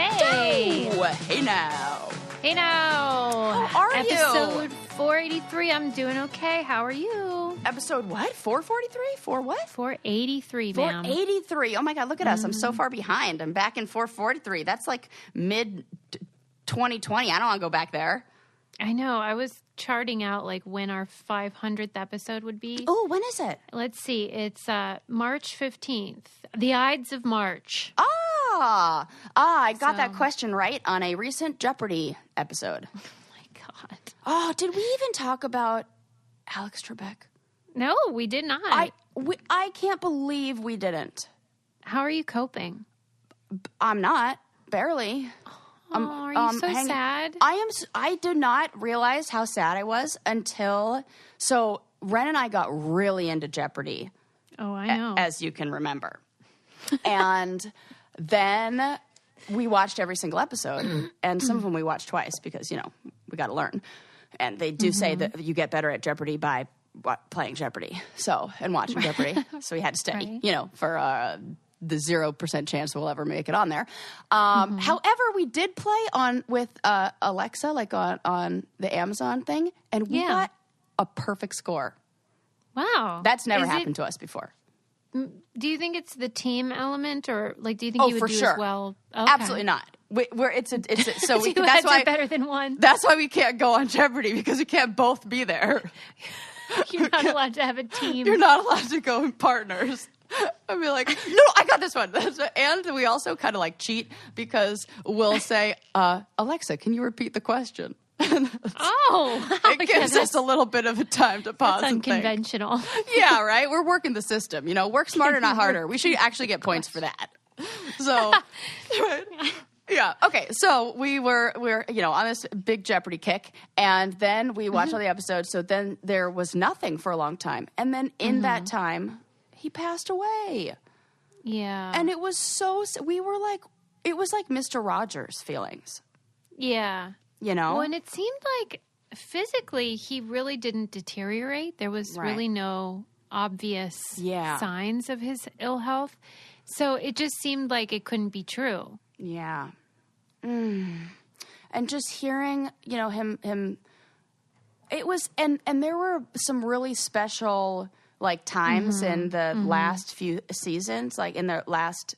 Hey. Oh, hey now. Hey now. How are you? Episode 483. I'm doing okay. How are you? Episode what? 443? For what? 483, ma'am. 483. Oh my God, look at us. I'm so far behind. I'm back in 443. That's like mid 2020. I don't want to go back there. I know. I was charting out like when our 500th episode would be. Oh, when is it? Let's see. It's March 15th. The Ides of March. I got that question right on a recent Jeopardy episode. Oh my God. Oh, did we even talk about Alex Trebek? No, we did not. I can't believe we didn't. How are you coping? I'm not. Barely. Oh, are you so sad? I did not realize how sad I was until... So, Ren and I got really into Jeopardy. Oh, I know. As you can remember. And then we watched every single episode. And some of them we watched twice because, you know, we got to learn. And they do say that you get better at Jeopardy by playing Jeopardy. And watching Jeopardy. So we had to study, Right. you know, for... the 0% chance we'll ever make it on there. However, we did play with Alexa, like on the Amazon thing, and we got a perfect score. Wow. That's never happened to us before. Do you think it's the team element, or like do you think you would for do sure. as well? Okay. Absolutely not. So we, Two that's heads why are better than one. That's why we can't go on Jeopardy, because we can't both be there. You're not allowed to have a team. You're not allowed to go in partners. I'd be like, no, I got this one. And we also kind of like cheat because we'll say, Alexa, can you repeat the question? It gives us a little bit of a time to pause and think. Unconventional. Yeah, right? We're working the system. You know, work smarter, not harder. We should actually get points for that. So, yeah. Okay, so we're you know, on this big Jeopardy kick, and then we watched all the episodes, so then there was nothing for a long time. And then in that time... he passed away. Yeah. And it was we were like, it was like Mr. Rogers feelings. Yeah. You know? Well, and it seemed like physically he really didn't deteriorate. There was really no obvious signs of his ill health. So it just seemed like it couldn't be true. Yeah. And just hearing, you know, him it was, and there were some really special... like times in the last few seasons, like in the last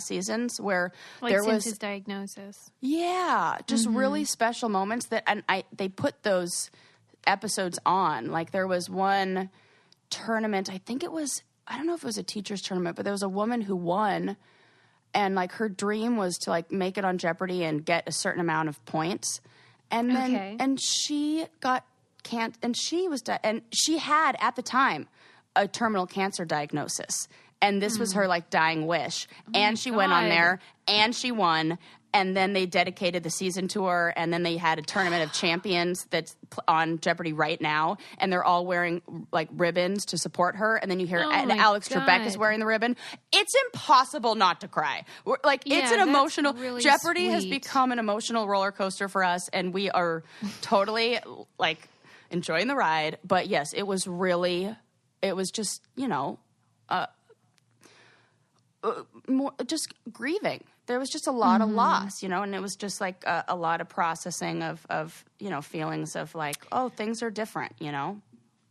seasons where like there since was his diagnosis. Yeah, just really special moments that, and they put those episodes on. Like there was one tournament, I think it was, I don't know if it was a teacher's tournament, but there was a woman who won, and like her dream was to like make it on Jeopardy and get a certain amount of points, and then and she got. And she had at the time a terminal cancer diagnosis, and this was her like dying wish. And she went on there, and she won. And then they dedicated the season to her, and then they had a tournament of champions that's on Jeopardy right now, and they're all wearing like ribbons to support her. And then you hear Alex Trebek is wearing the ribbon. It's impossible not to cry. It's an emotional. Really Jeopardy sweet. has become an emotional roller coaster for us, and we are totally like. Enjoying the ride, but yes, it was just, you know, more just grieving. There was just a lot of loss, you know, and it was just like a lot of processing of, you know, feelings of like, oh, things are different, you know?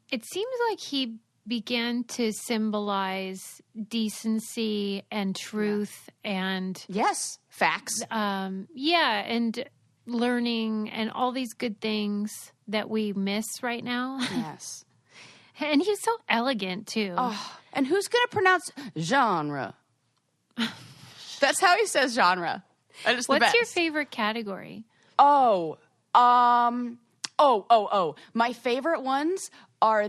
It seems like he began to symbolize decency and truth and... Yes, facts. and learning and all these good things that we miss right now. Yes. And he's so elegant, too. Oh, and who's going to pronounce genre? That's how he says genre. And it's the What's best. your favorite category? My favorite ones are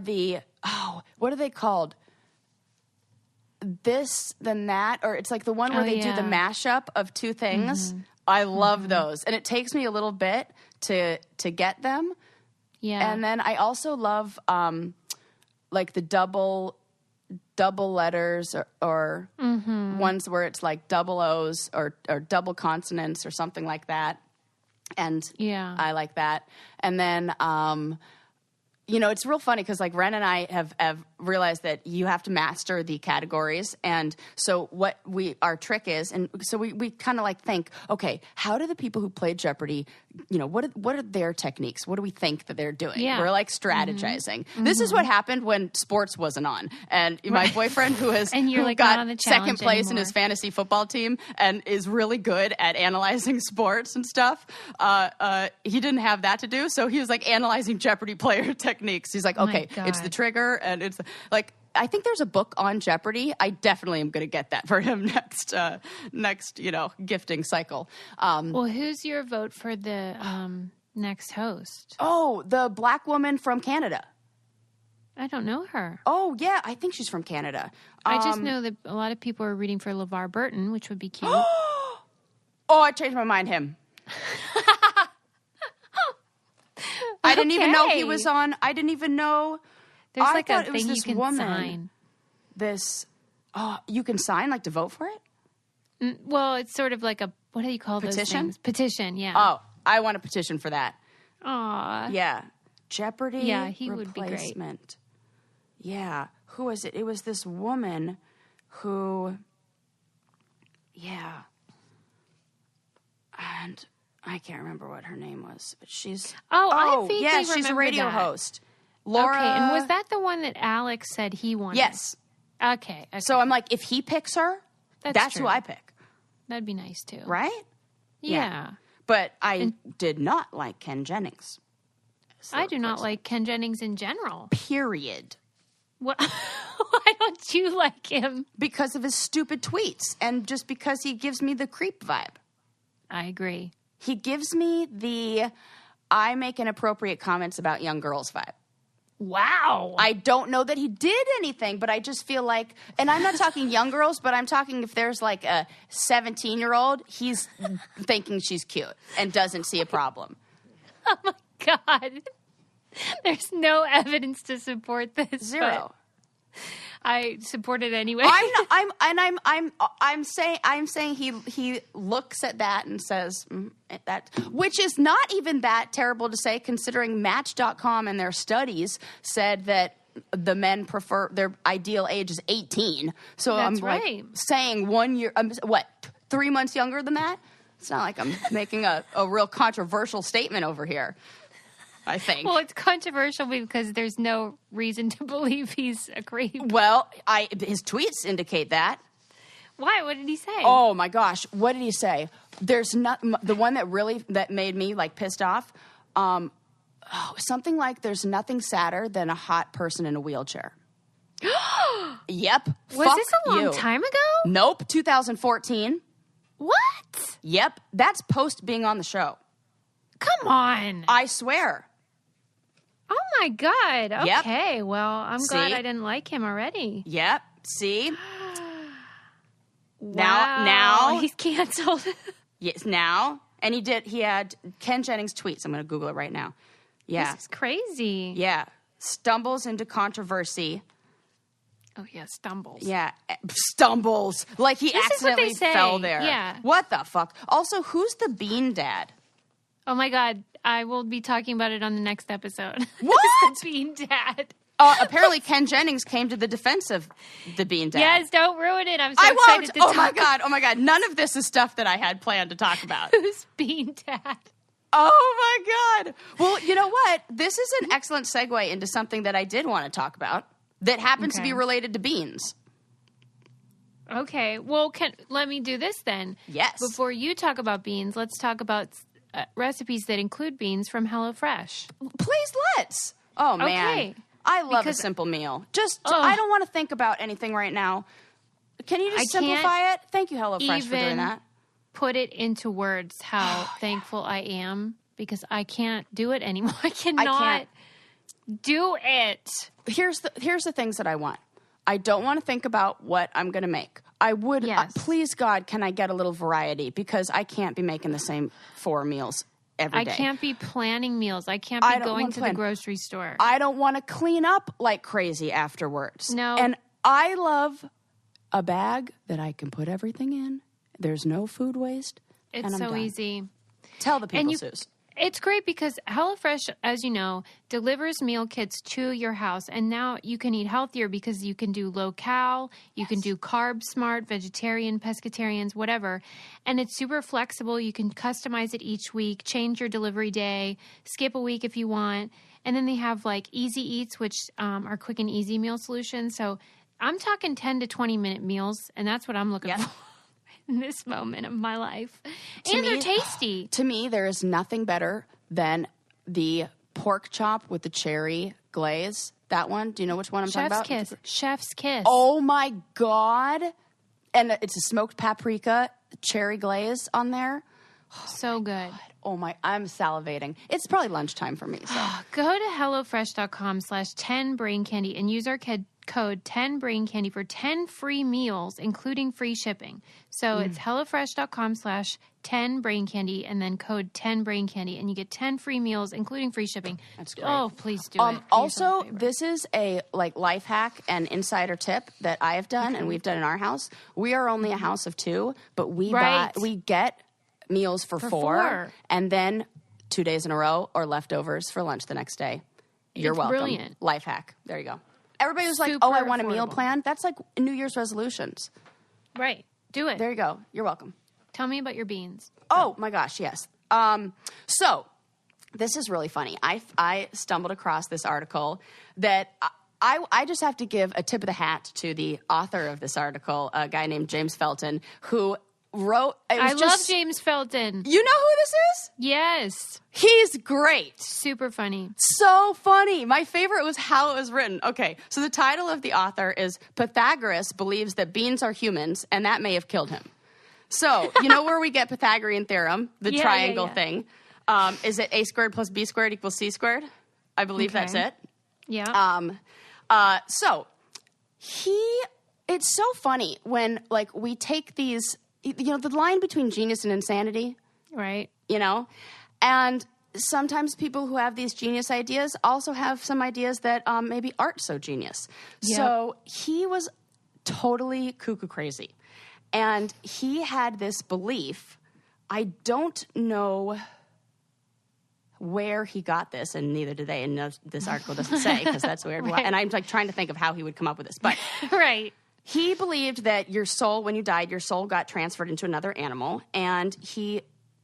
what are they called? This, then that, or it's like the one where they do the mashup of two things. I love those. And it takes me a little bit to get them. Yeah. And then I also love like the double letters or ones where it's like double O's or double consonants or something like that. And I like that. And then, you know, it's real funny because like Ren and I have realized that you have to master the categories. And so our trick is, and so we kind of like think, okay, how do the people who played Jeopardy, what are their techniques? What do we think that they're doing? Yeah. We're like strategizing. This is what happened when sports wasn't on. And my boyfriend who got second place in his fantasy football team and is really good at analyzing sports and stuff, he didn't have that to do. So he was like analyzing Jeopardy player techniques. He's like, okay, it's the trigger, and it's like, I think there's a book on Jeopardy. I definitely am going to get that for him next gifting cycle. Well, who's your vote for the next host? Oh, the black woman from Canada. I don't know her. Oh, yeah, I think she's from Canada. I just know that a lot of people are rooting for LeVar Burton, which would be cute. Oh, I changed my mind. Him. I didn't even know he was on. I didn't even know. There's like a thing you can sign. You can sign, like to vote for it? Well, it's sort of like what do you call those things? Petition, yeah. Oh, I want a petition for that. Aw. Yeah. Jeopardy Yeah, he would be great. Yeah. Who was it? It was this woman who, and I can't remember what her name was, but she's... I vaguely remember she's a radio host. Laura... Okay, and was that the one that Alex said he wanted? Yes. Okay. So I'm like, if he picks her, that's who I pick. That'd be nice, too. Right? Yeah. But I did not like Ken Jennings. I do not like Ken Jennings in general. Period. Why don't you like him? Because of his stupid tweets and just because he gives me the creep vibe. I agree. He gives me the I make inappropriate comments about young girls vibe. Wow. I don't know that he did anything, but I just feel like, and I'm not talking young girls, but I'm talking if there's like a 17-year-old, he's thinking she's cute and doesn't see a problem. Oh my God. There's no evidence to support this. Zero. I support it anyway. I'm saying he looks at that and says that, which is not even that terrible to say, considering Match.com and their studies said that the men prefer their ideal age is 18. So that's I'm like saying 1 year, 3 months younger than that. It's not like I'm making a real controversial statement over here. I think. Well, it's controversial because there's no reason to believe he's a creep. Well, his tweets indicate that. Why? What did he say? Oh my gosh, what did he say? There's not the one that made me like pissed off. Something like there's nothing sadder than a hot person in a wheelchair. Yep. Was this a long time ago? Nope. 2014. What? Yep. That's post being on the show. Come on. I swear. Oh, my God. Okay. Yep. Well, I'm glad I didn't like him already. Yep. See? Wow. Now. He's canceled. Yes, now. And he had Ken Jennings tweets. I'm going to Google it right now. Yeah. This is crazy. Yeah. Stumbles into controversy. Oh, yeah. Stumbles. Yeah. Stumbles. Like he accidentally fell there. Yeah. What the fuck? Also, who's the Bean Dad? Oh, my God. I will be talking about it on the next episode. What? The Bean Dad. Apparently, Ken Jennings came to the defense of the Bean Dad. Yes, don't ruin it. I'm so excited to talk. Oh, my God. None of this is stuff that I had planned to talk about. Who's Bean Dad? Oh, my God. Well, you know what? This is an excellent segue into something that I did want to talk about that happens to be related to beans. Okay. Well, let me do this then. Yes. Before you talk about beans, let's talk about recipes that include beans from HelloFresh. Please, let's. Oh, man. Okay. I love a simple meal. I don't want to think about anything right now. Can you just simplify it? Thank you, HelloFresh, for doing that. Put it into words how thankful I am because I can't do it anymore. I cannot do it. Here's the things that I want. I don't want to think about what I'm going to make. I would, please God, can I get a little variety? Because I can't be making the same 4 meals every day. I can't be planning meals. I can't be going to the grocery store. I don't want to clean up like crazy afterwards. No. And I love a bag that I can put everything in. There's no food waste. It's so easy. Tell the people, Suze. It's great because HelloFresh, as you know, delivers meal kits to your house. And now you can eat healthier because you can do low-cal, you can do carb-smart, vegetarian, pescatarians, whatever. And it's super flexible. You can customize it each week, change your delivery day, skip a week if you want. And then they have like Easy Eats, which are quick and easy meal solutions. So I'm talking 10 to 20-minute meals, and that's what I'm looking for. In this moment of my life. And they're tasty. To me, there is nothing better than the pork chop with the cherry glaze. That one. Do you know which one I'm talking about? Chef's Kiss. Chef's Kiss. Oh, my God. And it's a smoked paprika cherry glaze on there. So good. God. Oh, my. I'm salivating. It's probably lunchtime for me. So go to HelloFresh.com/10BrainCandy and use our code 10BrainCandy for 10 free meals, including free shipping. So it's HelloFresh.com/10BrainCandy and then code 10BrainCandy, and you get 10 free meals, inclling free shipping. That's great. Oh, please do it. Also, this is a life hack and insider tip that I have done and we've done in our house. We are only a house of 2, but we get meals for 4 and then 2 days in a row or leftovers for lunch the next day. You're welcome. Brilliant. Life hack. There you go. Everybody was like, I want a meal plan. That's like New Year's resolutions. Right. Do it. There you go. You're welcome. Tell me about your beans. Oh, my gosh, yes. So this is really funny. I stumbled across this article that I just have to give a tip of the hat to the author of this article, a guy named James Felton, who wrote... I love James Felton. You know who this is? Yes. He's great. Super funny. So funny. My favorite was how it was written. Okay, so the title of the author is Pythagoras believes that beans are humans, and that may have killed him. So, you know where we get Pythagorean theorem, the triangle thing? Is it a squared plus b squared equals c squared? I believe that's it. Yeah. So, it's so funny when, like, we take these... You know, the line between genius and insanity. Right. You know? And sometimes people who have these genius ideas also have some ideas that maybe aren't so genius. Yep. So he was totally cuckoo crazy. And he had this belief. I don't know where he got this, and neither do they. And this article doesn't say, because that's weird. Right. And I'm like trying to think of how he would come up with this. But right. He believed that your soul, when you died, your soul got transferred into another animal, and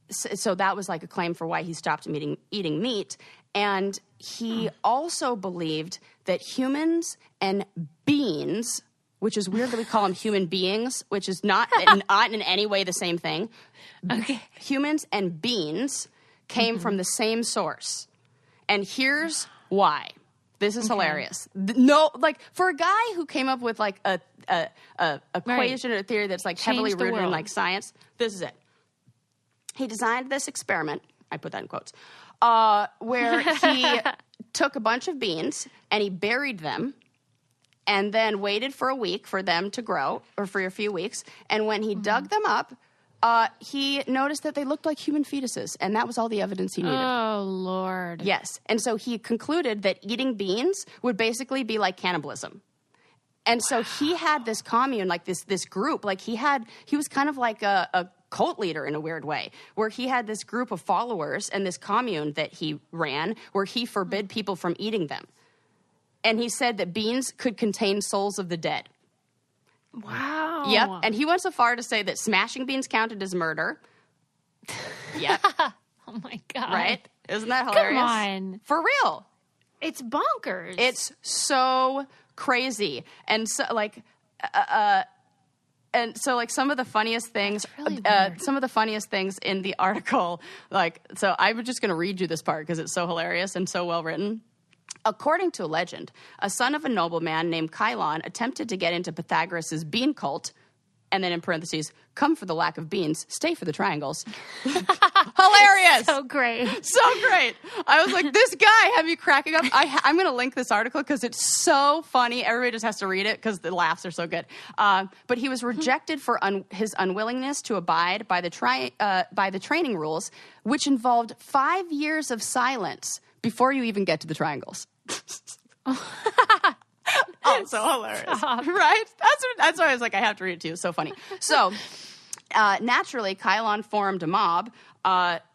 so that was like a claim for why he stopped eating meat. And he also believed that humans and beans, which is weird that we call them human beings, which is not in any way the same thing. Okay. Humans and beans came from the same source. And here's why. This is hilarious. No, like, for a guy who came up with like a equation or a theory that's like heavily rooted in like science, this is it. He designed this experiment, I put that in quotes, where he took a bunch of beans and he buried them and then waited for a week for them to grow, or for a few weeks. And when he dug them up, he noticed that they looked like human fetuses, and that was all the evidence he needed. Oh, Lord. Yes. And so he concluded that eating beans would basically be like cannibalism. And so he had this commune, like this group, like he was kind of like a cult leader in a weird way, where he had this group of followers and this commune that he ran where he forbid people from eating them. And he said that beans could contain souls of the dead. Wow. Yep. And he went so far to say that smashing beans counted as murder. Yep. Oh, my God. Right? Isn't that hilarious? Come on. For real. It's bonkers. It's so crazy. And so, like, some of the funniest things, some of the funniest things in the article, like, so I'm just going to read you this part because it's so hilarious and so well written. According to a legend, a son of a nobleman named Chilon attempted to get into Pythagoras' bean cult, and then in parentheses, come for the lack of beans, stay for the triangles. Hilarious! So great. So great. I was like, this guy had me cracking up. I'm going to link this article because it's so funny. Everybody just has to read it because the laughs are so good. But he was rejected for his unwillingness to abide by the training rules, which involved 5 years of silence before you even get to the triangles. Oh, so hilarious. Stop. Right? That's why I was like, I have to read it to you. It's so funny. So Naturally, Kylon formed a mob.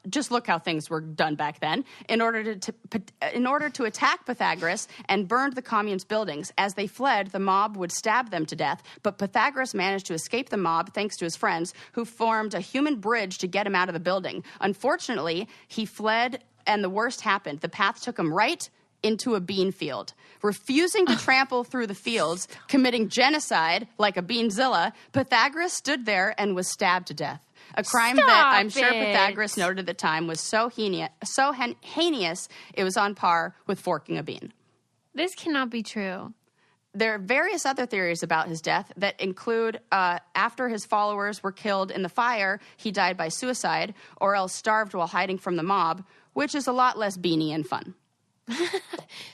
Just look how things were done back then. In order to attack Pythagoras and burned the commune's buildings. As they fled, the mob would stab them to death. But Pythagoras managed to escape the mob thanks to his friends, who formed a human bridge to get him out of the building. Unfortunately, he fled, and the worst happened. The path took him right into a bean field. Refusing to trample through the fields, committing genocide like a beanzilla, Pythagoras stood there and was stabbed to death. A crime that I'm sure Pythagoras noted at the time was so heinous, it was on par with forking a bean. This cannot be true. There are various other theories about his death that include after his followers were killed in the fire, he died by suicide, or else starved while hiding from the mob, which is a lot less beany and fun.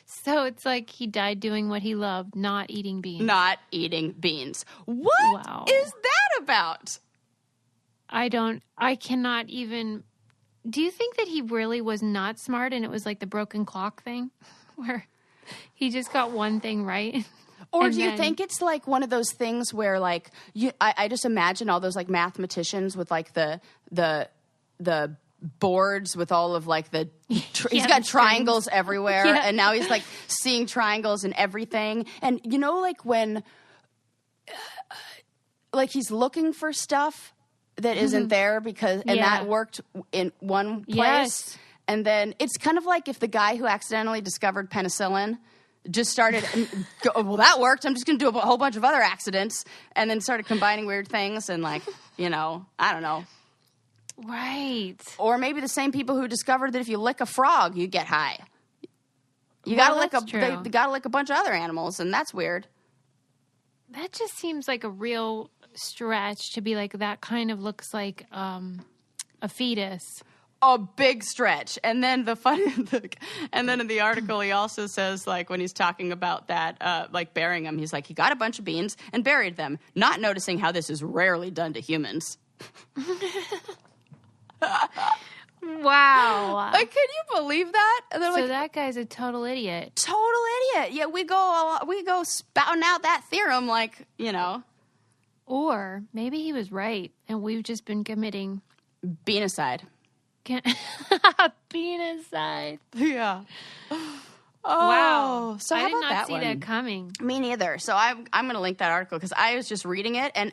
So it's like he died doing what he loved, not eating beans. Not eating beans. What is that about? I cannot even. Do you think that he really was not smart and it was like the broken clock thing where he just got one thing right? Or do you think it's like one of those things where like I just imagine all those like mathematicians with like the boards with all of like he's got triangles everywhere, and now he's like seeing triangles and everything. And you know, like when like he's looking for stuff that isn't there because that worked in one place, and then it's kind of like if the guy who accidentally discovered penicillin just started well, that worked, I'm just gonna do a whole bunch of other accidents, and then started combining weird things, and like, you know, I don't know. Right. Or maybe the same people who discovered that if you lick a frog, you get high. You gotta lick a bunch of other animals, and that's weird. That just seems like a real stretch to be like, that kind of looks like a fetus. A big stretch. And then and then in the article he also says, like, when he's talking about that, like burying them, he's like, he got a bunch of beans and buried them, not noticing how this is rarely done to humans. Wow. Like, can you believe that? And so like, that guy's a total idiot. Total idiot. Yeah, we go spouting out that theorem like, you know. Or maybe he was right and we've just been committing beanocide. Beanocide. Yeah. Oh, wow. So I how did about not that see one? that coming. Me neither. So I'm going to link that article because I was just reading it, and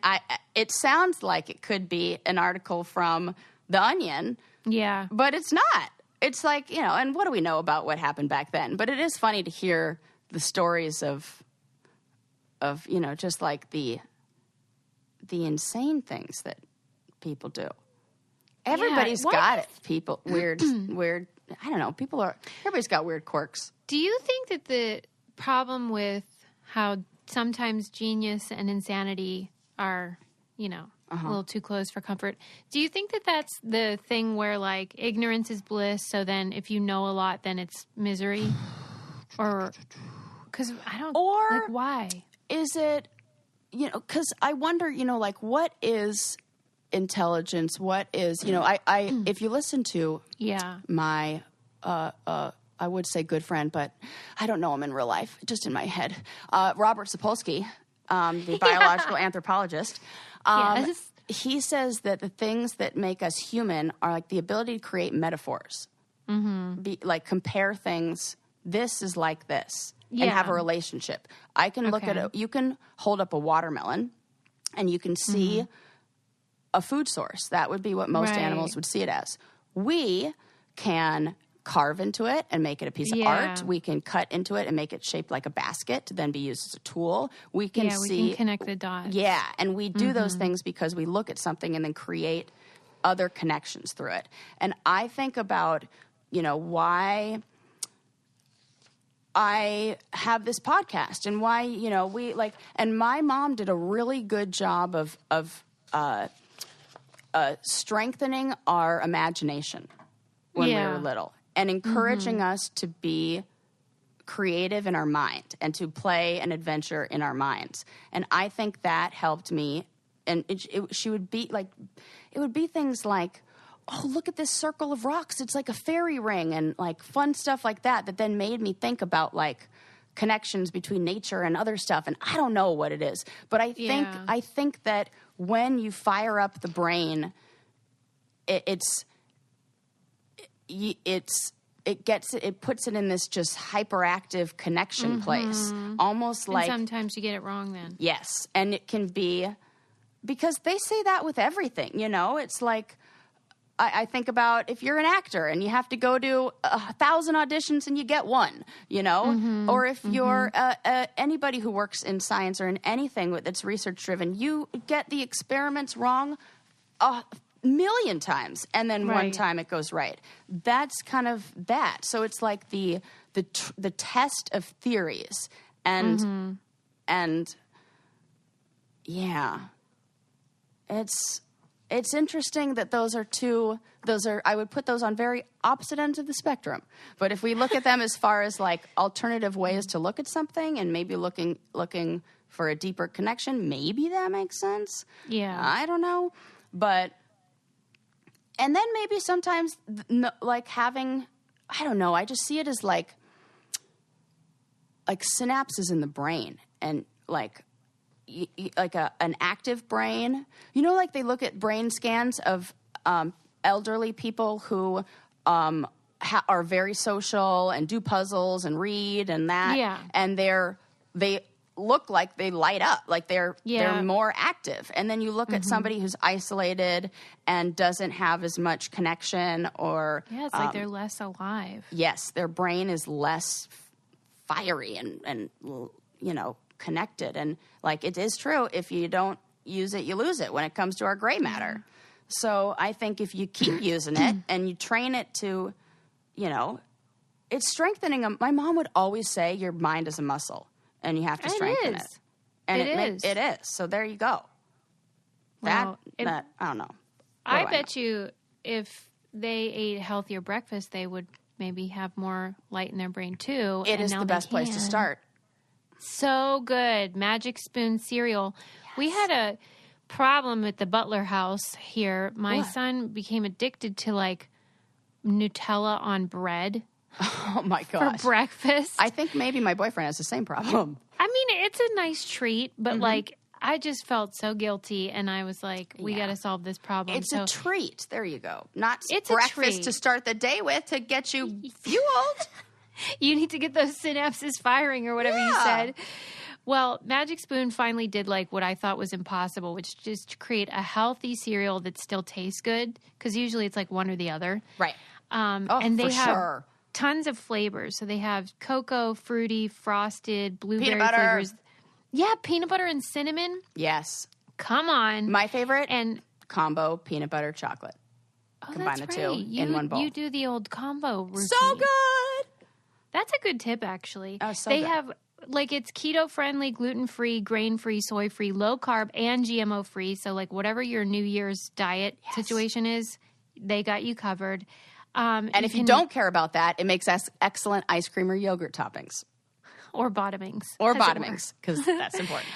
it sounds like it could be an article from The Onion. Yeah. But it's not. It's like, you know, and what do we know about what happened back then? But it is funny to hear the stories of you know, just like the insane things that people do. Everybody's got it. People, weird, I don't know. Everybody's got weird quirks. Do you think that the problem with how sometimes genius and insanity are, you know, a little too close for comfort, do you think that that's the thing where, like, ignorance is bliss, so then if you know a lot, then it's misery? Or, because I don't, like, why? Is it, you know, because I wonder, you know, like, what is intelligence? What is, you know, I if you listen to my I would say good friend, but I don't know him in real life, just in my head, Robert Sapolsky, the biological anthropologist, he says that the things that make us human are like the ability to create metaphors, like compare things. This is like this, and have a relationship. I can look at you can hold up a watermelon and you can see a food source. That would be what most animals would see it as. We can carve into it and make it a piece of art. We can cut into it and make it shaped like a basket to then be used as a tool. We can we can connect the dots. Yeah, and we do those things because we look at something and then create other connections through it. And I think about, you know, why I have this podcast and why, you know, we like, and my mom did a really good job of strengthening our imagination when we were little and encouraging us to be creative in our mind and to play an adventure in our minds. And I think that helped me. And she would be like, it would be things like, oh, look at this circle of rocks. It's like a fairy ring and like fun stuff like that then made me think about like connections between nature and other stuff. And I don't know what it is, but I think that when you fire up the brain, it puts it in this just hyperactive connection place, almost like. And sometimes you get it wrong then. Yes, and it can be, because they say that with everything, you know. It's like, I think about if you're an actor and you have to go to 1,000 auditions and you get one, you know, or if you're anybody who works in science or in anything that's research driven, you get the experiments wrong 1,000,000 times, and then one time it goes right. That's kind of that. So it's like the test of theories, and yeah, it's interesting that those are I would put those on very opposite ends of the spectrum. But if we look at them as far as like alternative ways to look at something and maybe looking for a deeper connection, maybe that makes sense. Yeah, I don't know, but. And then maybe sometimes, like having, I don't know, I just see it as like synapses in the brain, and like an active brain. You know, like they look at brain scans of elderly people who are very social and do puzzles and read and that. Yeah. And they look like they light up, like they're more active. And then you look at somebody who's isolated and doesn't have as much connection, or it's like they're less alive. Yes, their brain is less fiery and you know, connected. And like, it is true, if you don't use it, you lose it when it comes to our gray matter. So I think if you keep using it and you train it to, you know, it's strengthening. My mom would always say your mind is a muscle, and you have to strengthen it. And it is. So there you go. That I don't know. I bet you if they ate a healthier breakfast, they would maybe have more light in their brain too. It is the best place to start. So good. Magic Spoon cereal. Yes. We had a problem at the Butler house here. My son became addicted to like Nutella on bread. Oh, my gosh. For breakfast. I think maybe my boyfriend has the same problem. I mean, it's a nice treat, but like, I just felt so guilty, and I was like, we got to solve this problem. It's a treat. There you go. Not breakfast to start the day with to get you fueled. You need to get those synapses firing or whatever you said. Well, Magic Spoon finally did like what I thought was impossible, which is to create a healthy cereal that still tastes good, because usually it's like one or the other. Right. And they have tons of flavors. So they have cocoa, fruity, frosted, blueberry flavors. Yeah, peanut butter and cinnamon. Yes. Come on. My favorite and combo, peanut butter chocolate. Combine the two in one bowl. You do the old combo routine. So good. That's a good tip, actually. Oh, so they good. have, like, it's keto-friendly, gluten-free, grain-free, soy-free, low-carb, and GMO-free. So, like, whatever your New Year's diet situation is, they got you covered. And if you don't care about that, it makes excellent ice cream or yogurt toppings. Or bottomings. Because that's important.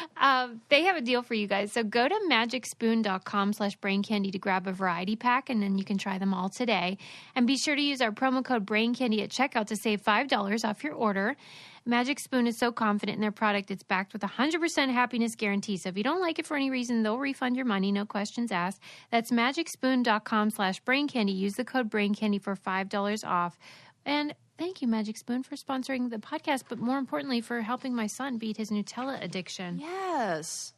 They have a deal for you guys. So go to magicspoon.com/braincandy to grab a variety pack, and then you can try them all today. And be sure to use our promo code BRAINCANDY at checkout to save $5 off your order. Magic Spoon is so confident in their product, it's backed with a 100% happiness guarantee. So if you don't like it for any reason, they'll refund your money, no questions asked. That's magicspoon.com/braincandy. Use the code BRAINCANDY for $5 off. And thank you, Magic Spoon, for sponsoring the podcast, but more importantly, for helping my son beat his Nutella addiction. Yes.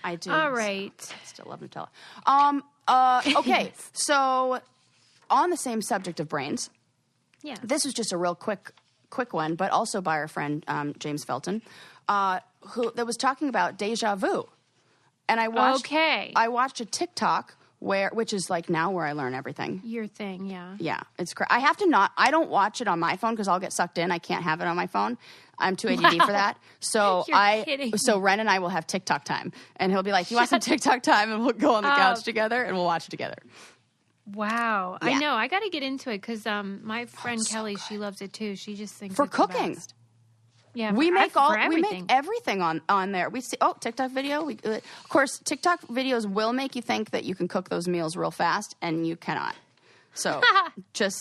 I do. All right. I still love Nutella. Okay, so on the same subject of brains, this was just a real quick one, but also by our friend James Felton, that was talking about Deja Vu. And I watched a TikTok which is like now where I learn everything. Your thing, yeah. Yeah, it's crazy. I don't watch it on my phone because I'll get sucked in. I can't have it on my phone. I'm too ADD for that. So kidding. So Ren and I will have TikTok time, and he'll be like, "You want some TikTok time?" And we'll go on the couch together and we'll watch it together. Wow, yeah. I know. I got to get into it because my friend Kelly, she loves it too. She just thinks for it's cooking. The best. Yeah, we make everything on there. We see TikTok video. Of course, TikTok videos will make you think that you can cook those meals real fast, and you cannot. So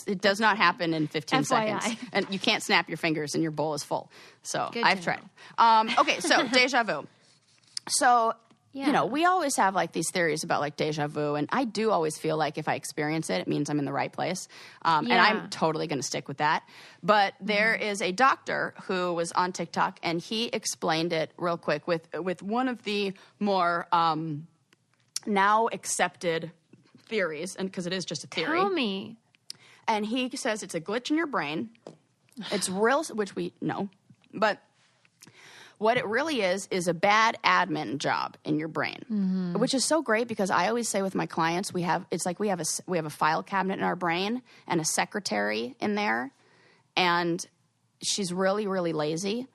it does not happen in 15 FYI. seconds. And you can't snap your fingers and your bowl is full. So Good I've to tried. Okay, so deja vu. So, Yeah. we always have like these theories about like deja vu. And I do always feel like if I experience it, it means I'm in the right place. And I'm totally going to stick with that. But there is a doctor who was on TikTok and he explained it real quick with one of the more now accepted theories, and because it is just a theory. Tell me. And he says it's a glitch in your brain. It's real, which we know, but what it really is a bad admin job in your brain, which is so great because I always say with my clients, we have a file cabinet in our brain and a secretary in there, and she's really, really lazy,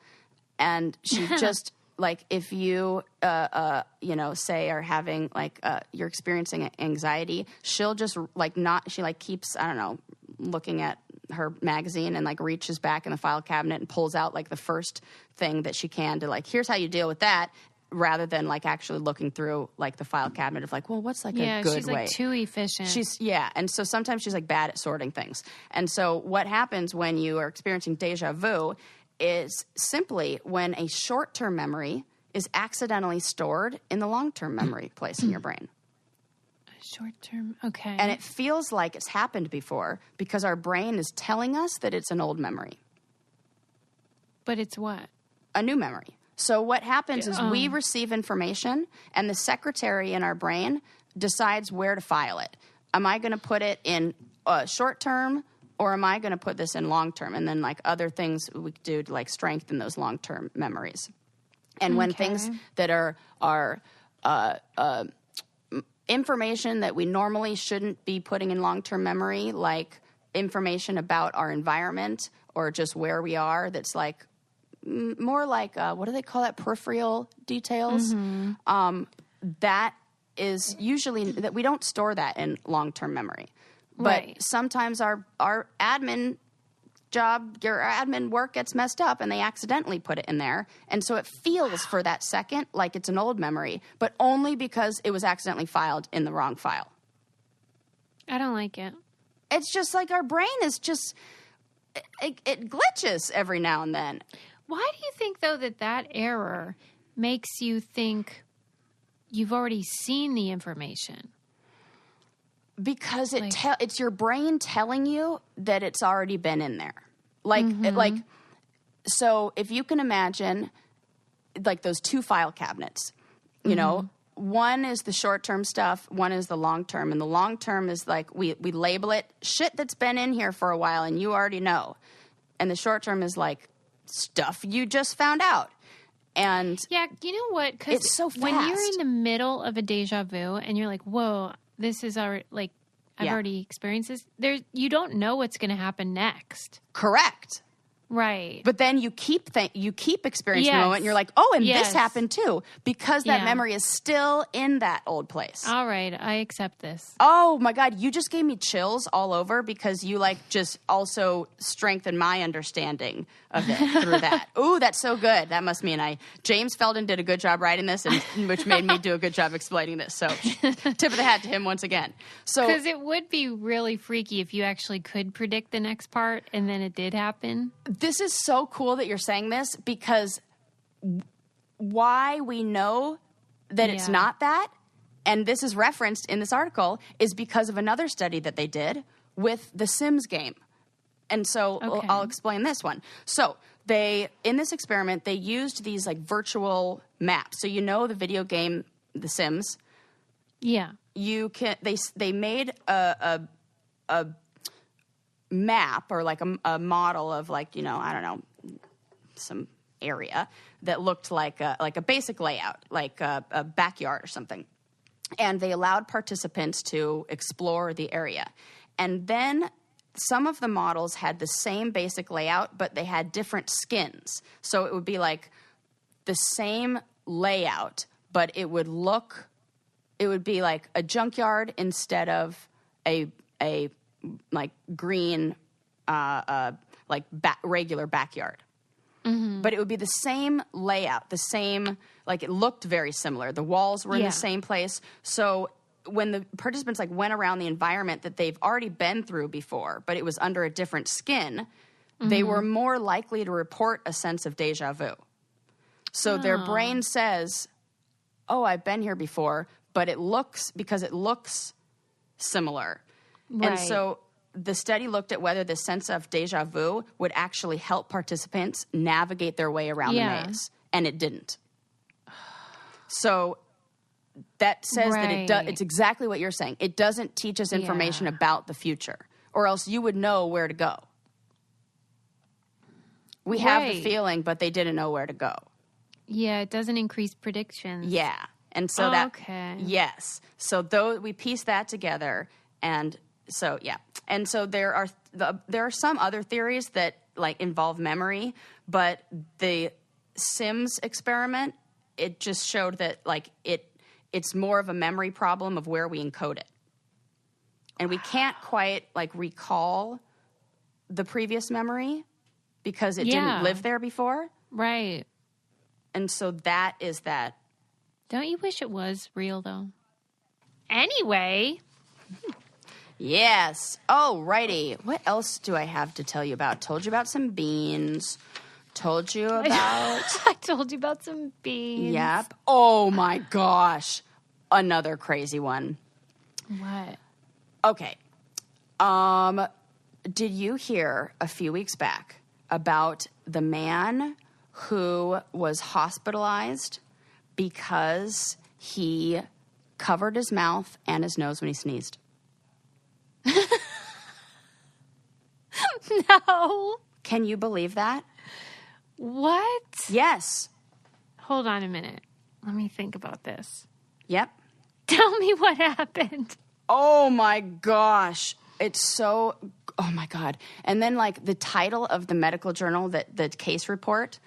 and she just. Like if you, say are having you're experiencing anxiety, she'll just she keeps, I don't know, looking at her magazine and reaches back in the file cabinet and pulls out the first thing that she can to here's how you deal with that, rather than actually looking through the file cabinet of what's a good way. Yeah, she's too efficient. And so sometimes she's bad at sorting things. And so what happens when you are experiencing deja vu is simply when a short-term memory is accidentally stored in the long-term memory place in your brain. Short-term, okay. And it feels like it's happened before because our brain is telling us that it's an old memory. But it's what? A new memory. So what happens is we receive information and the secretary in our brain decides where to file it. Am I going to put it in short-term, or am I going to put this in long-term? And then other things we do to strengthen those long-term memories. And when things that are information that we normally shouldn't be putting in long-term memory, like information about our environment or just where we are, that's more what do they call that? Peripheral details. That is usually that we don't store that in long-term memory. But sometimes our admin job, your admin work gets messed up and they accidentally put it in there. And so it feels for that second like it's an old memory, but only because it was accidentally filed in the wrong file. I don't like it. It's just our brain is just, it glitches every now and then. Why do you think, though, that error makes you think you've already seen the information? Because it's your brain telling you that it's already been in there. So if you can imagine those two file cabinets, you know, one is the short-term stuff, one is the long-term. And the long-term is we label it shit that's been in here for a while and you already know. And the short-term is stuff you just found out. And yeah, you know what? Because it's so fast. When you're in the middle of a deja vu and you're whoa, this is our I've already experienced this. You don't know what's going to happen next. Correct. Right. But then you keep experiencing the moment and you're and this happened too, because that memory is still in that old place. All right. I accept this. Oh my God. You just gave me chills all over because you just also strengthened my understanding of it through that. Ooh, that's so good. That must mean James Felden did a good job writing this, and which made me do a good job explaining this. So tip of the hat to him once again. So, because it would be really freaky if you actually could predict the next part and then it did happen. This is so cool that you're saying this, because why we know that it's not that, and this is referenced in this article, is because of another study that they did with the Sims game. And so I'll explain this one. So in this experiment, they used these virtual maps. So the video game The Sims. Yeah. They made a map or a model of I don't know, some area that looked like a basic layout, a backyard or something. And they allowed participants to explore the area. And then some of the models had the same basic layout, but they had different skins. So it would be the same layout, but it would be a junkyard instead of a green, regular backyard. But it would be the same layout, the same, it looked very similar. The walls were in the same place. So when the participants like went around the environment that they've already been through before, but it was under a different skin, they were more likely to report a sense of deja vu. So their brain says, oh, I've been here before, but it looks similar. Right. And so the study looked at whether the sense of deja vu would actually help participants navigate their way around the maze, and it didn't. So that says that it's exactly what you're saying. It doesn't teach us information about the future, or else you would know where to go. We have the feeling, but they didn't know where to go. Yeah, it doesn't increase predictions. Yeah. And so yes. So we piece that together, and so and so there are some other theories that like involve memory, but the Sims experiment, it just showed that like it's more of a memory problem of where we encode it, and we can't quite like recall the previous memory because it didn't live there before, right? And so that is that. Don't you wish it was real, though? Anyway. Yes. Oh, righty. What else do I have to tell you about? Told you about some beans. Told you about... I told you about some beans. Yep. Oh, my gosh. Another crazy one. What? Okay. Did you hear a few weeks back about the man who was hospitalized because he covered his mouth and his nose when he sneezed? No. Can you believe that? What? Yes. Hold on a minute. Let me think about this. Yep. Tell me what happened. Oh, my gosh. It's so... Oh, my God. And then, like, the title of the medical journal, the case report...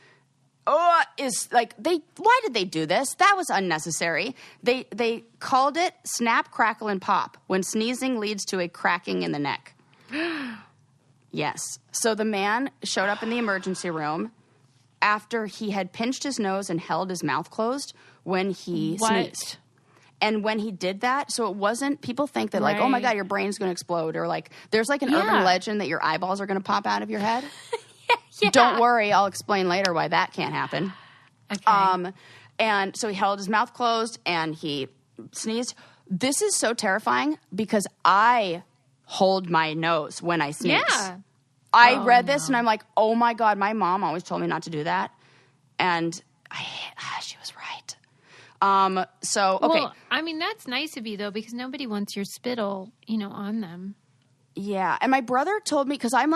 is like why did they do this? That was unnecessary. They called it snap, crackle, and pop when sneezing leads to a cracking in the neck. Yes. So the man showed up in the emergency room after he had pinched his nose and held his mouth closed when he sneezed. And when he did that, so it wasn't, people think that like, oh my God, your brain's going to explode, or like there's like an urban legend that your eyeballs are going to pop out of your head. Yeah. Don't worry, I'll explain later why that can't happen. Okay. And so he held his mouth closed and he sneezed. This is so terrifying because I hold my nose when I sneeze. Yeah. I read this and I'm like, oh my God, my mom always told me not to do that. And she was right. So, okay. Well, I mean, that's nice of you though, because nobody wants your spittle, on them. Yeah, and my brother told me, because I'm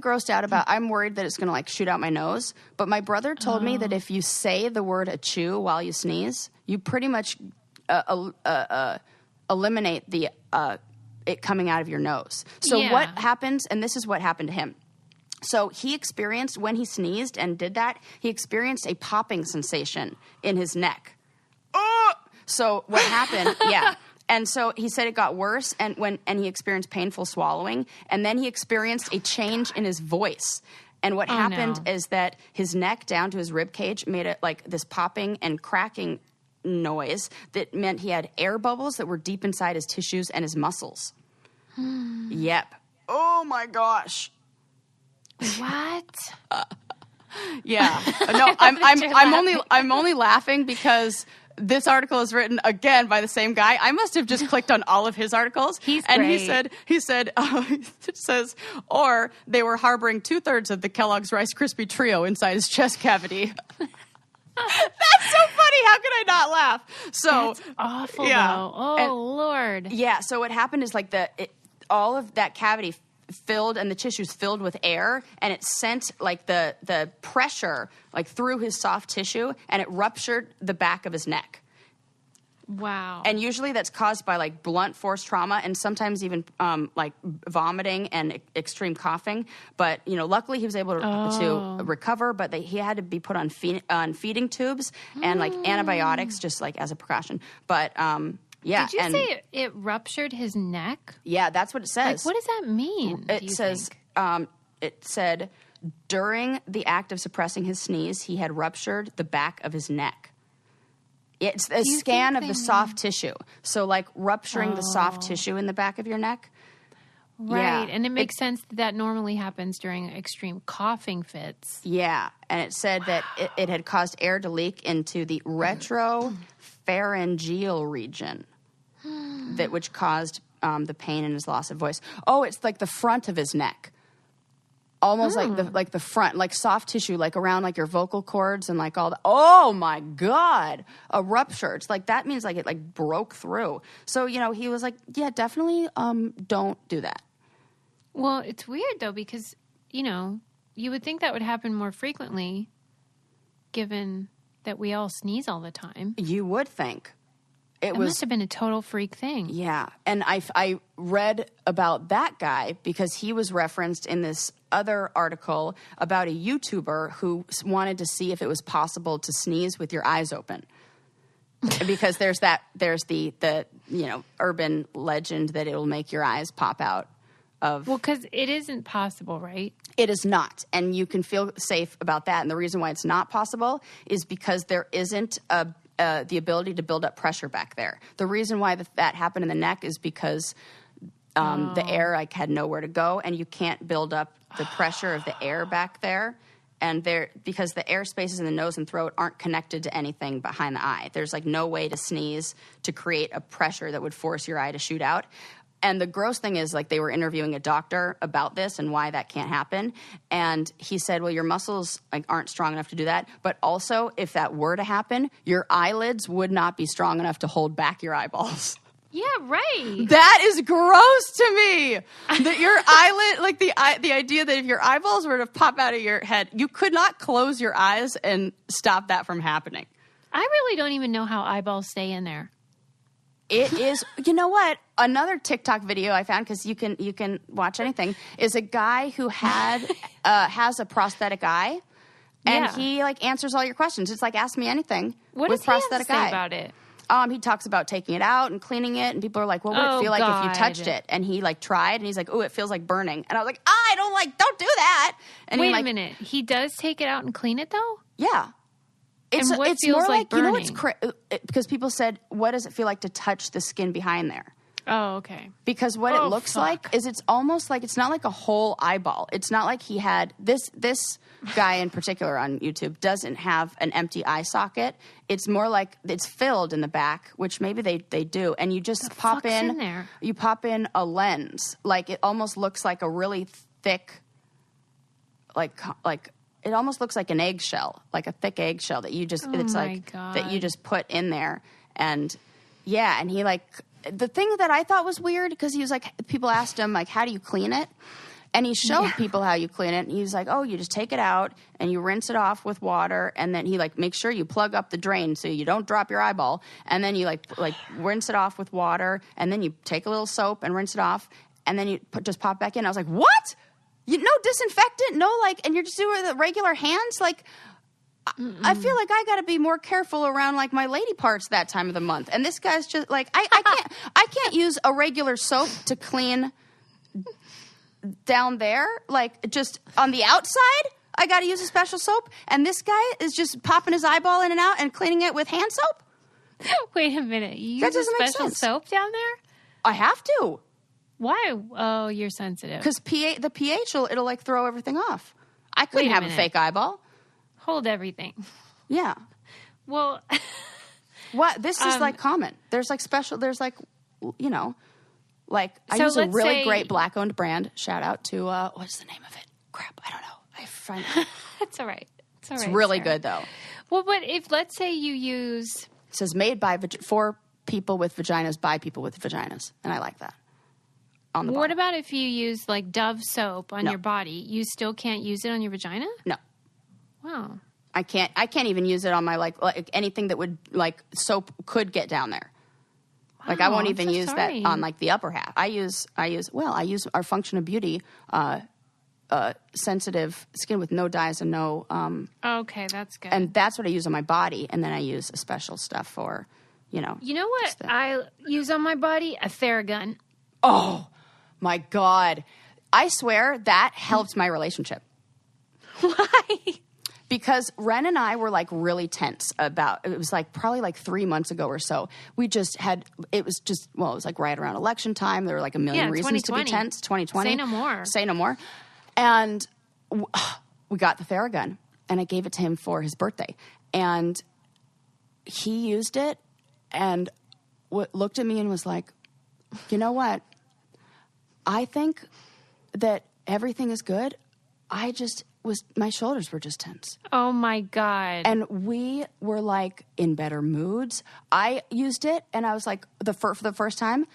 grossed out about, I'm worried that it's going to like shoot out my nose, but my brother told me that if you say the word achoo while you sneeze, you pretty much eliminate the it coming out of your nose. So what happens, and this is what happened to him. So he experienced, when he sneezed and did that, he experienced a popping sensation in his neck. So what happened, and so he said it got worse, and he experienced painful swallowing, and then he experienced a change in his voice. And what happened is that his neck down to his rib cage made it like this popping and cracking noise that meant he had air bubbles that were deep inside his tissues and his muscles. Yep. Oh my gosh. What? Yeah. No, I'm only laughing because this article is written again by the same guy. I must have just clicked on all of his articles. He's great. And he said, it says, or they were harboring 2/3 of the Kellogg's Rice Krispie trio inside his chest cavity. That's so funny. How could I not laugh? So that's awful. Though. Oh, Lord. Yeah. So what happened is like all of that cavity filled and the tissues filled with air, and it sent like the pressure like through his soft tissue, and it ruptured the back of his neck. Wow. And usually that's caused by like blunt force trauma and sometimes even like vomiting and extreme coughing. But, luckily he was able to recover, but he had to be put on feeding tubes and like antibiotics just like as a precaution. But, yeah. Did you say it ruptured his neck? Yeah, that's what it says. Like, what does that mean? It says, it said during the act of suppressing his sneeze, he had ruptured the back of his neck. It's a scan of the soft tissue. So like rupturing the soft tissue in the back of your neck. Right. Yeah. And it makes sense that normally happens during extreme coughing fits. Yeah. And it said that it had caused air to leak into the retropharyngeal region, which caused the pain and his loss of voice. Oh, it's like the front of his neck. Almost like the front, like soft tissue, like around like your vocal cords and like all the. Oh my God, a rupture! It's like that means like it like broke through. So he was like, yeah, definitely, don't do that. Well, it's weird though because you would think that would happen more frequently, given that we all sneeze all the time. You would think. It must have been a total freak thing. Yeah. And I read about that guy because he was referenced in this other article about a YouTuber who wanted to see if it was possible to sneeze with your eyes open. Because there's the urban legend that it will make your eyes pop out of. Well, because it isn't possible, right? It is not. And you can feel safe about that. And the reason why it's not possible is because there isn't the ability to build up pressure back there. The reason why that happened in the neck is because the air had nowhere to go, and you can't build up the pressure of the air back there. And because the air spaces in the nose and throat aren't connected to anything behind the eye. There's like no way to sneeze to create a pressure that would force your eye to shoot out. And the gross thing is, like, they were interviewing a doctor about this and why that can't happen. And he said, well, your muscles aren't strong enough to do that. But also, if that were to happen, your eyelids would not be strong enough to hold back your eyeballs. Yeah, right. That is gross to me. That your eyelid, like the idea that if your eyeballs were to pop out of your head, you could not close your eyes and stop that from happening. I really don't even know how eyeballs stay in there. It is, you know what? Another TikTok video I found, because you can watch anything, is a guy who has a prosthetic eye, and he answers all your questions. It's like Ask Me Anything. What with does prosthetic he have to say eye. About it? He talks about taking it out and cleaning it, and people are like, "What would it feel like if you touched it?" And he tried, and he's like, "Oh, it feels like burning." And I was like, don't do that." And wait a minute, he does take it out and clean it though? Yeah. It's feels more like burning? Because people said, what does it feel like to touch the skin behind there? Oh, okay. Because what it looks like is it's almost like it's not like a whole eyeball. It's not like he had this guy in particular on YouTube doesn't have an empty eye socket. It's more like it's filled in the back, which maybe they do, and you just pop in there. You pop in a lens. Like it almost looks like a really thick, like. It almost looks like an eggshell, like a thick eggshell that you just, that you just put in there. And yeah, and he the thing that I thought was weird, because he was people asked him, how do you clean it? And he showed people how you clean it. And he was like, oh, you just take it out and you rinse it off with water. And then he makes sure you plug up the drain so you don't drop your eyeball. And then you rinse it off with water. And then you take a little soap and rinse it off. And then you just pop back in. I was like, what? No disinfectant, no and you're just doing it with regular hands. I feel like I got to be more careful around my lady parts that time of the month. And this guy's just I can't use a regular soap to clean down there. Just on the outside, I got to use a special soap. And this guy is just popping his eyeball in and out and cleaning it with hand soap. Wait a minute, you use a special soap down there? I have to. Why? Oh, you're sensitive. Because the pH it'll throw everything off. I couldn't have a fake eyeball. Hold everything. Yeah. Well, what? This is common. There's special. There's I use a really great black-owned brand. Shout out to what's the name of it? Crap, I don't know. I find it. That's all right. It's really good though. Well, but if let's say you use, it says made by for people with vaginas by people with vaginas, and I like that. What about if you use Dove soap on your body? You still can't use it on your vagina? No. Wow. I can't even use it on my anything that would soap could get down there. Wow, I won't even use that on the upper half. I use our Function of Beauty sensitive skin with no dyes and no okay, that's good. And that's what I use on my body, and then I use a special stuff for You know what I use on my body? A Theragun. Oh. My God, I swear that helped my relationship. Why? because Ren and I were like really tense about, it was like probably like 3 months ago or so. We just had, it was like right around election time. There were like a million reasons to be tense. 2020. Say no more. Say no more. And we got the Theragun and I gave it to him for his birthday. And he used it and looked at me and was like, you know what? I think that everything is good. My shoulders were just tense. Oh my God. And we were like in better moods. I used it and I was like, for the first time,